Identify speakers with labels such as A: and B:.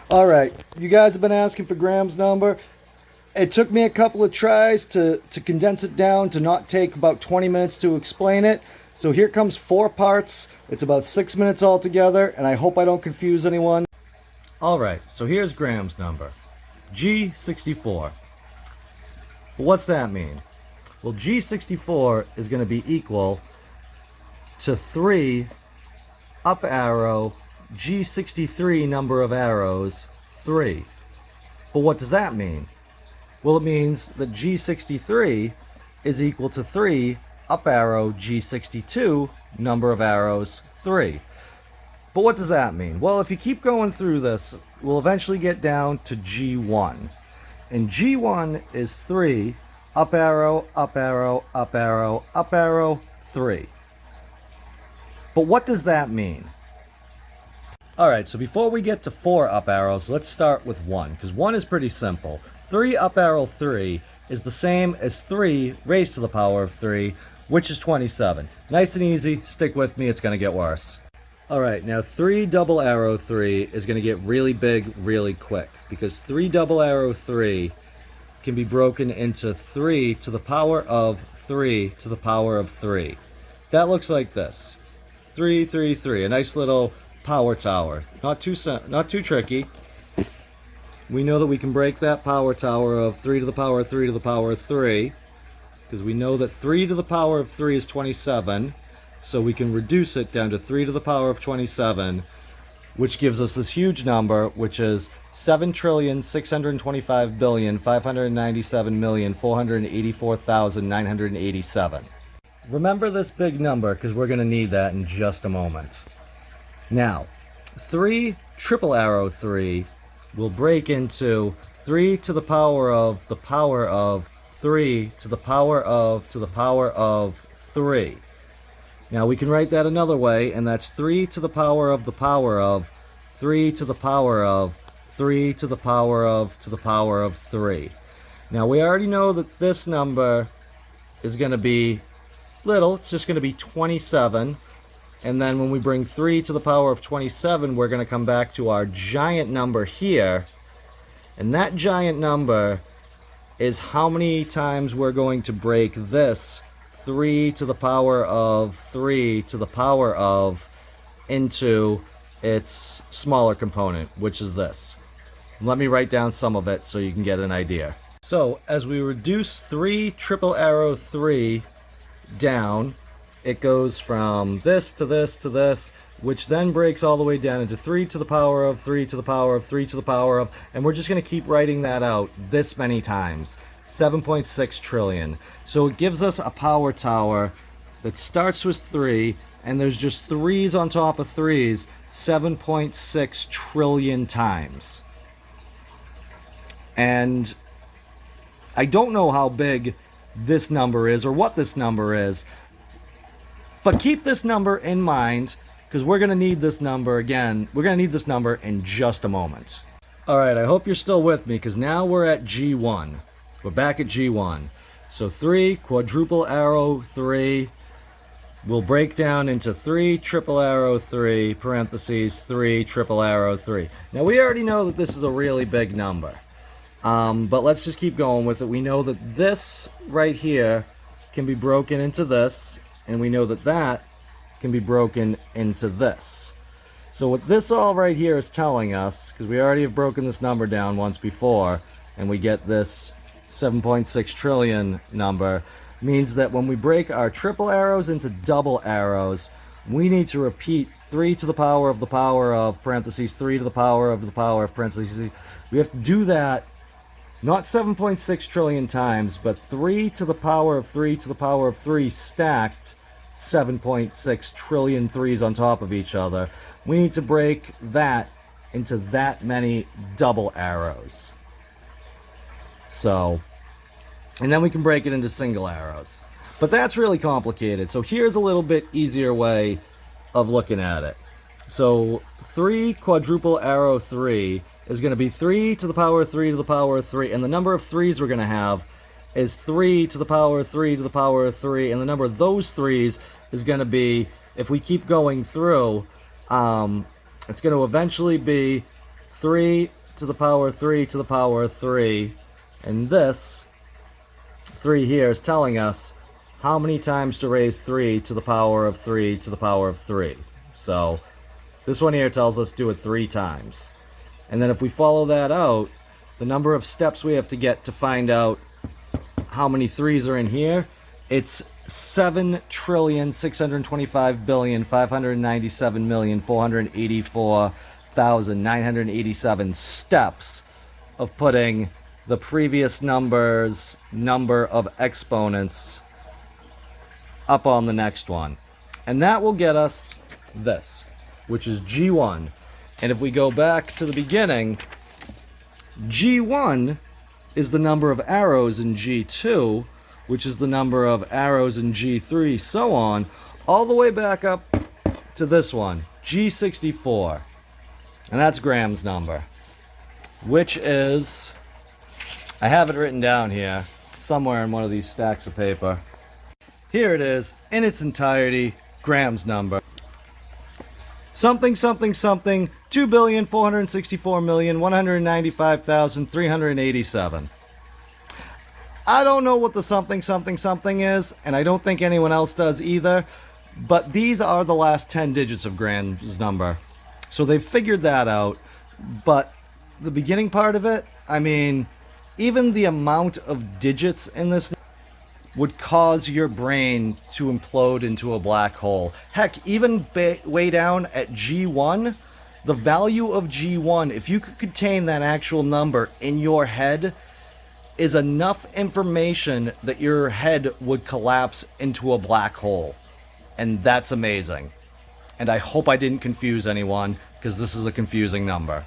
A: All right, you guys have been asking for Graham's number. It took me a couple of tries to condense it down to not take about 20 minutes to explain it. So here comes 4 parts. It's about 6 minutes altogether, and I hope I don't confuse anyone. All right, so here's Graham's number, G64. What's that mean? Well, G64 is going to be equal to 3 up arrow G63 number of arrows 3. But what does that mean? Well, it means that G63 is equal to 3 up arrow G62 number of arrows 3. But what does that mean? Well, if you keep going through this, we'll eventually get down to G1. And G1 is 3 up arrow, up arrow, up arrow, up arrow, 3. But what does that mean? Alright, so before we get to 4 up arrows, let's start with 1, because 1 is pretty simple. 3 up arrow 3 is the same as 3 raised to the power of 3, which is 27. Nice and easy, stick with me, it's going to get worse. Alright, now 3 double arrow 3 is going to get really big really quick, because 3 double arrow 3 can be broken into 3 to the power of 3 to the power of 3. That looks like this. 3, 3, 3, a nice little power tower. Not too tricky. We know that we can break that power tower of 3 to the power of 3 to the power of 3, because we know that 3 to the power of 3 is 27, so we can reduce it down to 3 to the power of 27, which gives us this huge number, which is 7,625,597,484,987. Remember this big number, because we're going to need that in just a moment. Now, 3 triple arrow 3 will break into 3 to the power of 3 to the power of 3. Now we can write that another way, and that's 3 to the power of 3 to the power of 3 to the power of 3. Now we already know that this number is going to be little, it's just going to be 27. And then when we bring 3 to the power of 27, we're going to come back to our giant number here. And that giant number is how many times we're going to break this 3 to the power of 3 to the power of into its smaller component, which is this. Let me write down some of it so you can get an idea. So as we reduce 3 triple arrow 3 down, it goes from this to this to this, which then breaks all the way down into 3 to the power of 3 to the power of 3 to the power of, and we're just going to keep writing that out this many times. 7.6 trillion. So it gives us a power tower that starts with 3, and there's just 3's on top of 3's 7.6 trillion times. And I don't know how big this number is or what this number is, but keep this number in mind, because we're going to need this number again. We're going to need this number in just a moment. Alright, I hope you're still with me, because now we're at G1. We're back at G1. So 3 quadruple arrow 3 will break down into 3 triple arrow 3, parentheses, 3 triple arrow 3. Now we already know that this is a really big number. But let's just keep going with it. We know that this right here can be broken into this, and we know that that can be broken into this. So what this all right here is telling us, because we already have broken this number down once before, and we get this 7.6 trillion number, means that when we break our triple arrows into double arrows, we need to repeat 3 to the power of parentheses 3 to the power of parentheses. We have to do that not 7.6 trillion times, but 3 to the power of 3 to the power of 3 stacked 7.6 trillion 3's on top of each other. We need to break that into that many double arrows. So, and then we can break it into single arrows. But that's really complicated. So here's a little bit easier way of looking at it. So 3 quadruple arrow 3 is going to be 3 to the power of 3 to the power of 3. And the number of 3's we're going to have is 3 to the power of 3 to the power of 3. And the number of those 3's is going to be, if we keep going through, it's going to eventually be 3 to the power of 3 to the power of 3. And this 3 here is telling us how many times to raise 3 to the power of 3 to the power of 3. So this one here tells us do it 3 times. And then if we follow that out, the number of steps we have to get to find out how many 3s are in here, it's 7,625,597,484,987 steps of putting the previous number's number of exponents up on the next one. And that will get us this, which is G1. And if we go back to the beginning, G1 is the number of arrows in G2, which is the number of arrows in G3, so on, all the way back up to this one, G64. And that's Graham's number, which is, I have it written down here, somewhere in one of these stacks of paper. Here it is, in its entirety, Graham's number. Something, something, something, 2,464,195,387. I don't know what the something, something, something is, and I don't think anyone else does either, but these are the last 10 digits of Graham's number. So they've figured that out, but the beginning part of it, I mean, even the amount of digits in this would cause your brain to implode into a black hole. Heck, even way down at G1, the value of G1, if you could contain that actual number in your head, is enough information that your head would collapse into a black hole. And that's amazing. And I hope I didn't confuse anyone, because this is a confusing number.